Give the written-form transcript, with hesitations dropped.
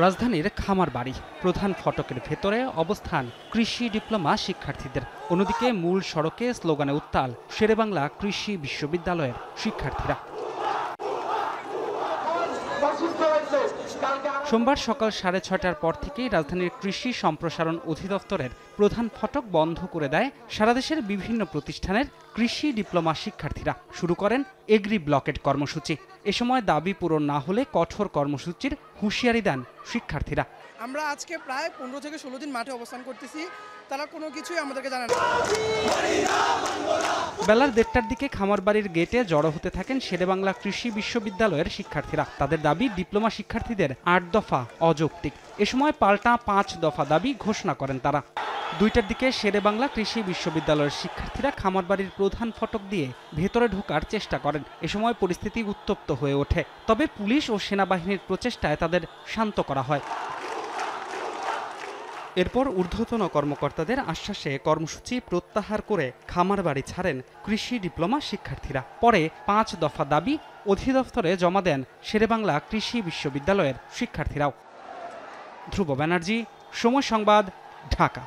রাজধানীর খামারবাড়ি প্রধান ফটকের ভেতরে অবস্থান কৃষি ডিপ্লোমা শিক্ষার্থীদের। অন্যদিকে মূল সড়কে স্লোগানে উত্তাল শেরেবাংলা কৃষি বিশ্ববিদ্যালয়ের শিক্ষার্থীরা। সোমবার সকাল 6:30টার পর থেকেই রাজধানীর কৃষি সম্প্রসারণ অধিদপ্তরের প্রধান ফটক বন্ধ করে দেয় সারা দেশের বিভিন্ন প্রতিষ্ঠানের কৃষি ডিপ্লোমা শিক্ষার্থীরা। শুরু করেন এগ্রি ব্লকেট কর্মসূচি। এ সময় দাবি পূরণ না হলে কঠোর কর্মসূচির হুঁশিয়ারি দেন শিক্ষার্থীরা। আমরা আজকে প্রায় 15 থেকে 16 দিন মাঠে অবস্থান করতেছি, তারা কোনো কিছুই আমাদেরকে জানায় না। বেলার 1:30টার দিকে খামারবাড়ির গেটে জড়ো হতে থাকেন শেরেবাংলা কৃষি বিশ্ববিদ্যালয়ের শিক্ষার্থীরা। তাদের দাবি ডিপ্লোমা শিক্ষার্থীদের 8 দফা অযৌক্তিক। এ সময় পাল্টা 5 দফা দাবি ঘোষণা করেন তারা। 2টার দিকে শেরেবাংলা কৃষি বিশ্ববিদ্যালয়ের শিক্ষার্থীরা খামারবাড়ির প্রধান ফটক দিয়ে ভেতরে ঢোকার চেষ্টা করেন। এ সময় পরিস্থিতি উত্তপ্ত হয়ে ওঠে, তবে পুলিশ ও সেনাবাহিনীর প্রচেষ্টায় তাদের শান্ত করা হয়। এরপর ঊর্ধ্বতন কর্মকর্তাদের আশ্বাসে কর্মসূচি প্রত্যাহার করে খামারবাড়ি ছাড়েন কৃষি ডিপ্লোমা শিক্ষার্থীরা। পরে 5 দফা দাবি অধিদপ্তরে জমা দেন শেরেবাংলা কৃষি বিশ্ববিদ্যালয়ের শিক্ষার্থীরাও। ধ্রুব ব্যানার্জি, সময় সংবাদ, ঢাকা।